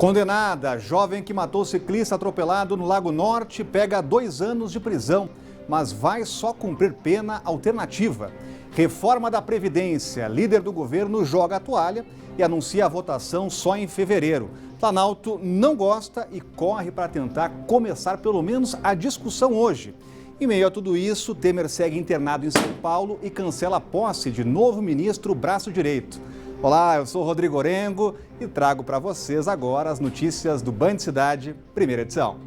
Condenada, a jovem que matou ciclista atropelado no Lago Norte pega 2 anos de prisão, mas vai só cumprir pena alternativa. Reforma da Previdência, líder do governo joga a toalha e anuncia a votação só em fevereiro. Planalto não gosta e corre para tentar começar pelo menos a discussão hoje. Em meio a tudo isso, Temer segue internado em São Paulo e cancela a posse de novo ministro braço direito. Olá, eu sou Rodrigo Orengo e trago para vocês agora as notícias do Band Cidade, primeira edição.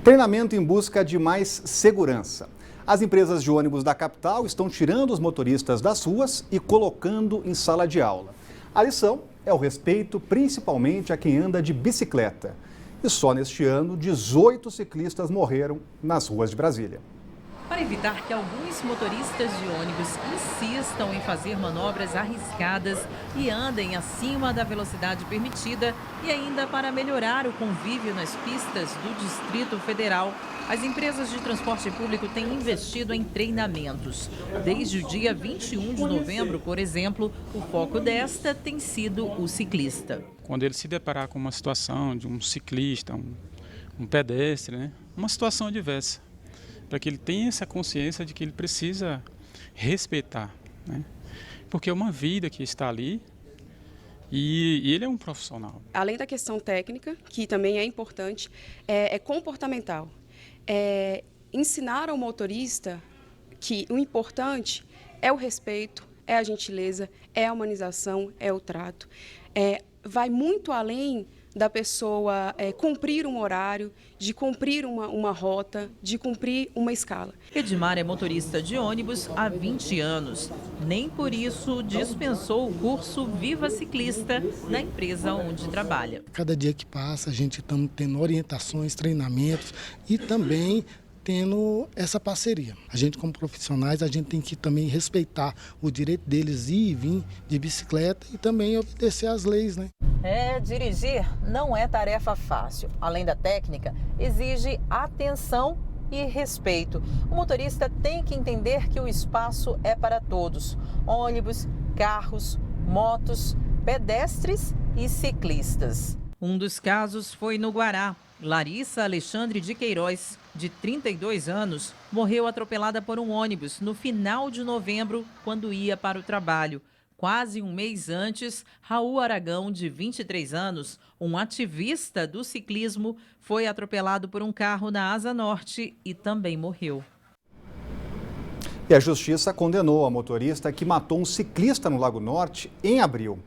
Treinamento em busca de mais segurança. As empresas de ônibus da capital estão tirando os motoristas das ruas e colocando em sala de aula. A lição é o respeito principalmente a quem anda de bicicleta. E só neste ano, 18 ciclistas morreram nas ruas de Brasília. Para evitar que alguns motoristas de ônibus insistam em fazer manobras arriscadas e andem acima da velocidade permitida e ainda para melhorar o convívio nas pistas do Distrito Federal, as empresas de transporte público têm investido em treinamentos. Desde o dia 21 de novembro, por exemplo, o foco desta tem sido o ciclista. Quando ele se deparar com uma situação de um ciclista, um pedestre, né? Uma situação adversa, para que ele tenha essa consciência de que ele precisa respeitar, né? Porque é uma vida que está ali e ele é um profissional. Além da questão técnica, que também é importante, é comportamental. Ensinar ao motorista que o importante é o respeito, é a gentileza, é a humanização, é o trato. Vai muito além da pessoa cumprir um horário, de cumprir uma rota, de cumprir uma escala. Edmar é motorista de ônibus há 20 anos. Nem por isso dispensou o curso Viva Ciclista na empresa onde trabalha. Cada dia que passa, a gente está tendo orientações, treinamentos e também tendo essa parceria. A gente, como profissionais, a gente tem que também respeitar o direito deles ir e vir de bicicleta e também obedecer às leis, né? Dirigir não é tarefa fácil. Além da técnica, exige atenção e respeito. O motorista tem que entender que o espaço é para todos: ônibus, carros, motos, pedestres e ciclistas. Um dos casos foi no Guará. Larissa Alexandre de Queiroz, de 32 anos, morreu atropelada por um ônibus no final de novembro, quando ia para o trabalho. Quase um mês antes, Raul Aragão, de 23 anos, um ativista do ciclismo, foi atropelado por um carro na Asa Norte e também morreu. E a justiça condenou a motorista que matou um ciclista no Lago Norte em abril.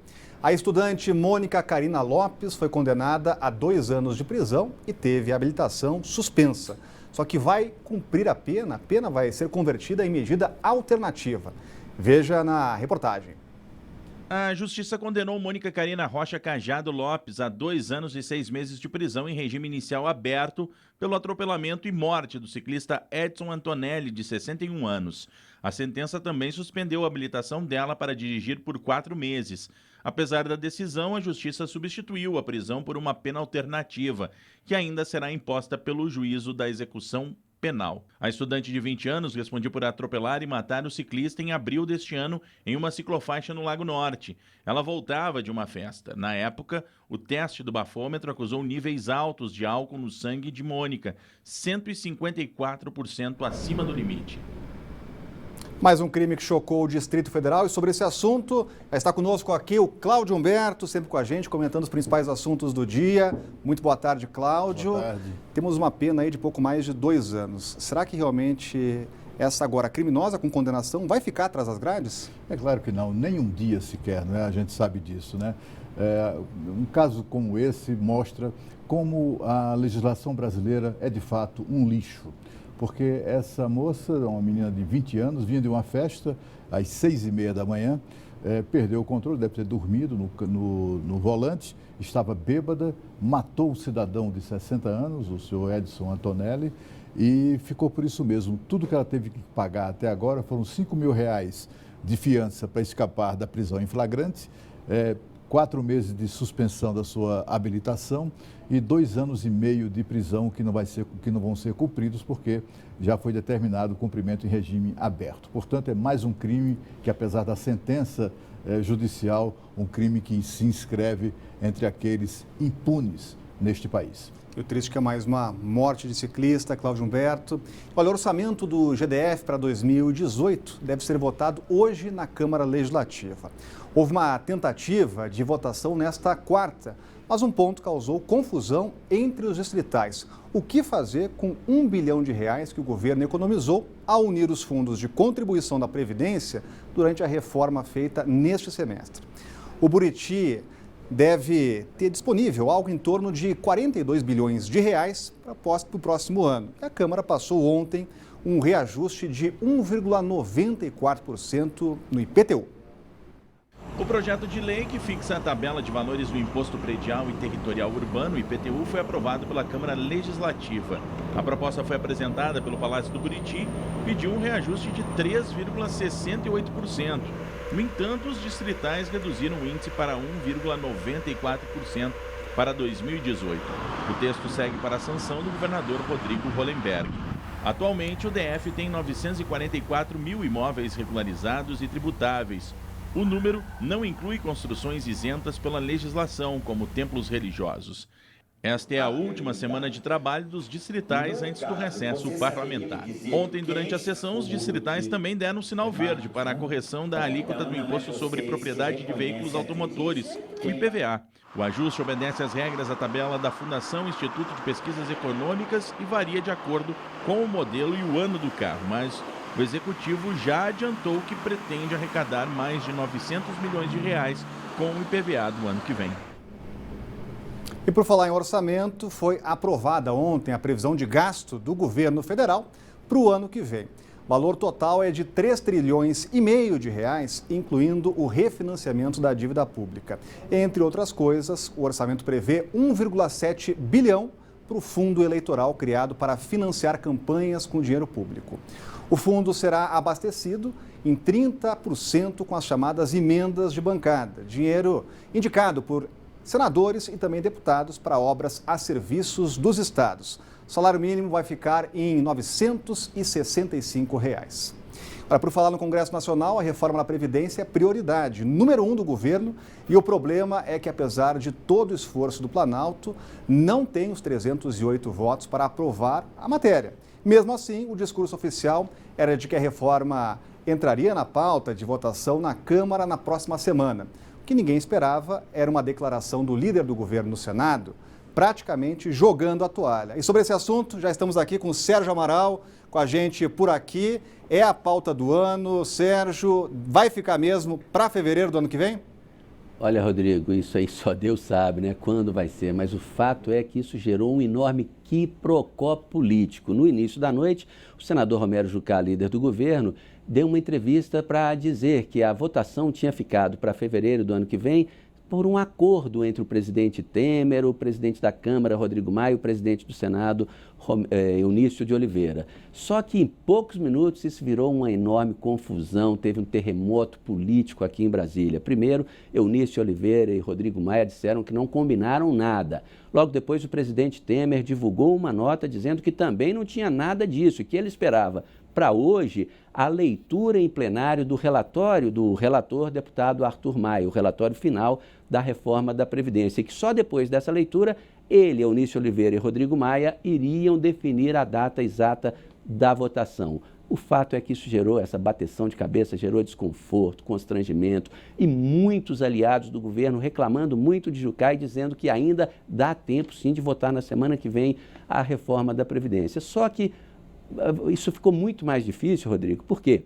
A estudante Mônica Karina Lopes foi condenada a 2 anos de prisão e teve a habilitação suspensa. Só que vai cumprir a pena vai ser convertida em medida alternativa. Veja na reportagem. A justiça condenou Mônica Karina Rocha Cajado Lopes a 2 anos e 6 meses de prisão em regime inicial aberto pelo atropelamento e morte do ciclista Edson Antonelli, de 61 anos. A sentença também suspendeu a habilitação dela para dirigir por 4 meses. Apesar da decisão, a justiça substituiu a prisão por uma pena alternativa, que ainda será imposta pelo juízo da execução penal. A estudante de 20 anos respondia por atropelar e matar o ciclista em abril deste ano em uma ciclofaixa no Lago Norte. Ela voltava de uma festa. Na época, o teste do bafômetro acusou níveis altos de álcool no sangue de Mônica, 154% acima do limite. Mais um crime que chocou o Distrito Federal e sobre esse assunto está conosco aqui o Cláudio Humberto, sempre com a gente, comentando os principais assuntos do dia. Muito boa tarde, Cláudio. Boa tarde. Temos uma pena aí de pouco mais de 2 anos. Será que realmente essa agora criminosa com condenação vai ficar atrás das grades? É claro que não, nem um dia sequer, né? A gente sabe disso, né? Um caso como esse mostra como a legislação brasileira é de fato um lixo. Porque essa moça, uma menina de 20 anos, vinha de uma festa às 6h30 da manhã, perdeu o controle, deve ter dormido no volante, estava bêbada, matou um cidadão de 60 anos, o senhor Edson Antonelli, e ficou por isso mesmo. Tudo que ela teve que pagar até agora foram R$5.000 de fiança para escapar da prisão em flagrante, 4 meses de suspensão da sua habilitação e 2 anos e meio de prisão que não vão ser cumpridos porque já foi determinado o cumprimento em regime aberto. Portanto, é mais um crime que, apesar da sentença judicial, um crime que se inscreve entre aqueles impunes neste país. E o triste que é mais uma morte de ciclista, Cláudio Humberto. Olha, o orçamento do GDF para 2018 deve ser votado hoje na Câmara Legislativa. Houve uma tentativa de votação nesta quarta, mas um ponto causou confusão entre os distritais. O que fazer com R$1 bilhão que o governo economizou ao unir os fundos de contribuição da Previdência durante a reforma feita neste semestre? O Buriti deve ter disponível algo em torno de R$42 bilhões para o próximo ano. E a Câmara passou ontem um reajuste de 1,94% no IPTU. O projeto de lei que fixa a tabela de valores do Imposto Predial e Territorial Urbano, IPTU, foi aprovado pela Câmara Legislativa. A proposta foi apresentada pelo Palácio do Buriti e pediu um reajuste de 3,68%. No entanto, os distritais reduziram o índice para 1,94% para 2018. O texto segue para a sanção do governador Rodrigo Hollenberg. Atualmente, o DF tem 944 mil imóveis regularizados e tributáveis. O número não inclui construções isentas pela legislação, como templos religiosos. Esta é a última semana de trabalho dos distritais antes do recesso parlamentar. Ontem, durante a sessão, os distritais também deram um sinal verde para a correção da alíquota do Imposto sobre Propriedade de Veículos Automotores, o IPVA. O ajuste obedece às regras da tabela da Fundação Instituto de Pesquisas Econômicas e varia de acordo com o modelo e o ano do carro, mas o Executivo já adiantou que pretende arrecadar mais de R$900 milhões com o IPVA do ano que vem. E por falar em orçamento, foi aprovada ontem a previsão de gasto do governo federal para o ano que vem. O valor total é de R$3,5 trilhões, incluindo o refinanciamento da dívida pública. Entre outras coisas, o orçamento prevê 1,7 bilhão para o fundo eleitoral criado para financiar campanhas com dinheiro público. O fundo será abastecido em 30% com as chamadas emendas de bancada, dinheiro indicado por senadores e também deputados para obras a serviços dos estados. O salário mínimo vai ficar em R$ 965. Para por falar no Congresso Nacional, a reforma da Previdência é prioridade número 1 do governo e o problema é que, apesar de todo o esforço do Planalto, não tem os 308 votos para aprovar a matéria. Mesmo assim, o discurso oficial era de que a reforma entraria na pauta de votação na Câmara na próxima semana. O que ninguém esperava era uma declaração do líder do governo no Senado, praticamente jogando a toalha. E sobre esse assunto, já estamos aqui com o Sérgio Amaral, com a gente por aqui. É a pauta do ano. Sérgio, vai ficar mesmo para fevereiro do ano que vem? Olha, Rodrigo, isso aí só Deus sabe, né, quando vai ser, mas o fato é que isso gerou um enorme quiprocó político. No início da noite, o senador Romero Jucá, líder do governo, deu uma entrevista para dizer que a votação tinha ficado para fevereiro do ano que vem por um acordo entre o presidente Temer, o presidente da Câmara, Rodrigo Maia, e o presidente do Senado, Eunício de Oliveira. Só que em poucos minutos isso virou uma enorme confusão, teve um terremoto político aqui em Brasília. Primeiro, Eunício de Oliveira e Rodrigo Maia disseram que não combinaram nada. Logo depois, o presidente Temer divulgou uma nota dizendo que também não tinha nada disso e que ele esperava para hoje a leitura em plenário do relatório do relator deputado Arthur Maia, o relatório final da reforma da Previdência, e que só depois dessa leitura ele, Eunício Oliveira e Rodrigo Maia iriam definir a data exata da votação. O fato é que isso gerou, essa bateção de cabeça, gerou desconforto, constrangimento e muitos aliados do governo reclamando muito de Jucá e dizendo que ainda dá tempo sim de votar na semana que vem a reforma da Previdência. Só que isso ficou muito mais difícil, Rodrigo, porque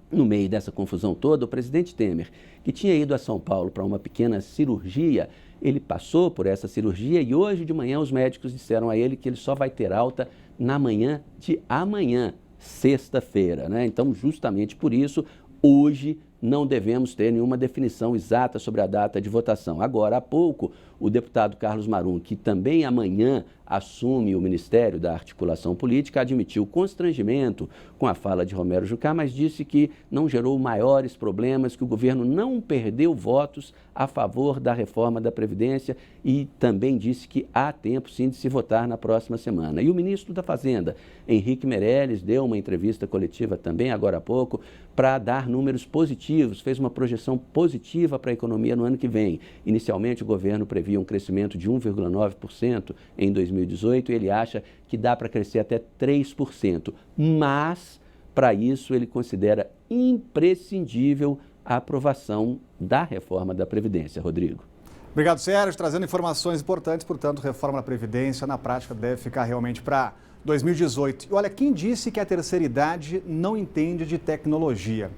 no meio dessa confusão toda, o presidente Temer, que tinha ido a São Paulo para uma pequena cirurgia, ele passou por essa cirurgia e hoje de manhã os médicos disseram a ele que ele só vai ter alta na manhã de amanhã, sexta-feira, né? Então, justamente por isso, hoje não devemos ter nenhuma definição exata sobre a data de votação. Agora, há pouco, o deputado Carlos Marum, que também amanhã assume o Ministério da Articulação Política, admitiu constrangimento com a fala de Romero Jucá, mas disse que não gerou maiores problemas, que o governo não perdeu votos a favor da reforma da Previdência e também disse que há tempo, sim, de se votar na próxima semana. E o ministro da Fazenda, Henrique Meirelles, deu uma entrevista coletiva também agora há pouco para dar números positivos, fez uma projeção positiva para a economia no ano que vem. Inicialmente, o governo previa um crescimento de 1,9% em 2018 e ele acha que dá para crescer até 3%. Mas, para isso, ele considera imprescindível a aprovação da reforma da Previdência. Rodrigo. Obrigado, Sérgio. Trazendo informações importantes, portanto, reforma da Previdência, na prática, deve ficar realmente para 2018. E olha, quem disse que a terceira idade não entende de tecnologia?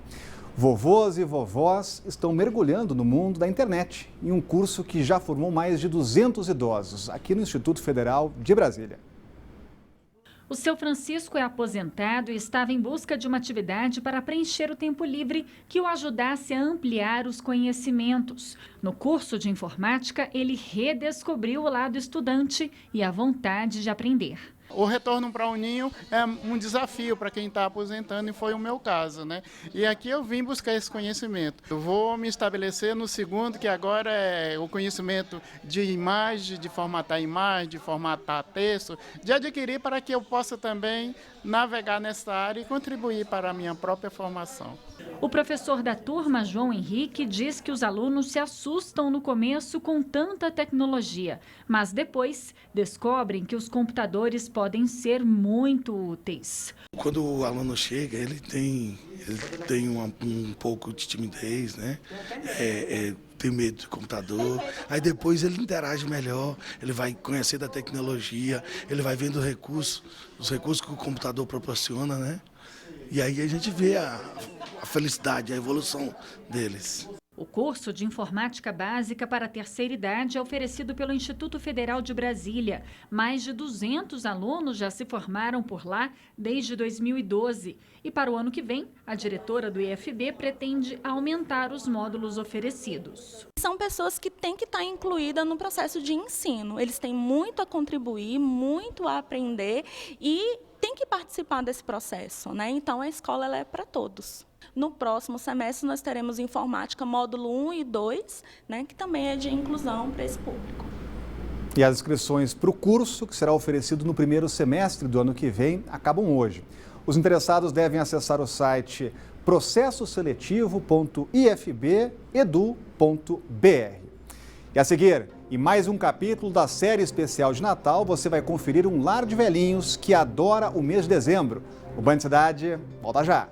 Vovôs e vovós estão mergulhando no mundo da internet, em um curso que já formou mais de 200 idosos, aqui no Instituto Federal de Brasília. O seu Francisco é aposentado e estava em busca de uma atividade para preencher o tempo livre que o ajudasse a ampliar os conhecimentos. No curso de informática, ele redescobriu o lado estudante e a vontade de aprender. O retorno para o ninho é um desafio para quem está aposentando e foi o meu caso, né? E aqui eu vim buscar esse conhecimento. Eu vou me estabelecer no segundo, que agora é o conhecimento de imagem, de formatar imagem, de formatar texto, de adquirir para que eu possa também navegar nessa área e contribuir para a minha própria formação. O professor da turma, João Henrique, diz que os alunos se assustam no começo com tanta tecnologia, mas depois descobrem que os computadores podem ser muito úteis. Quando o aluno chega, ele tem um pouco de timidez, né? Tem medo do computador, aí depois ele interage melhor, ele vai conhecer da tecnologia, ele vai vendo os recursos que o computador proporciona, né? E aí a gente vê a felicidade, a evolução deles. O curso de Informática Básica para a Terceira Idade é oferecido pelo Instituto Federal de Brasília. Mais de 200 alunos já se formaram por lá desde 2012. E para o ano que vem, a diretora do IFB pretende aumentar os módulos oferecidos. São pessoas que têm que estar incluídas no processo de ensino. Eles têm muito a contribuir, muito a aprender e tem que participar desse processo, né? Então, a escola ela é para todos. No próximo semestre, nós teremos informática módulo 1 e 2, né, que também é de inclusão para esse público. E as inscrições para o curso, que será oferecido no primeiro semestre do ano que vem, acabam hoje. Os interessados devem acessar o site processoseletivo.ifb.edu.br. E a seguir, em mais um capítulo da série especial de Natal, você vai conferir um lar de velhinhos que adora o mês de dezembro. O Band Cidade volta já.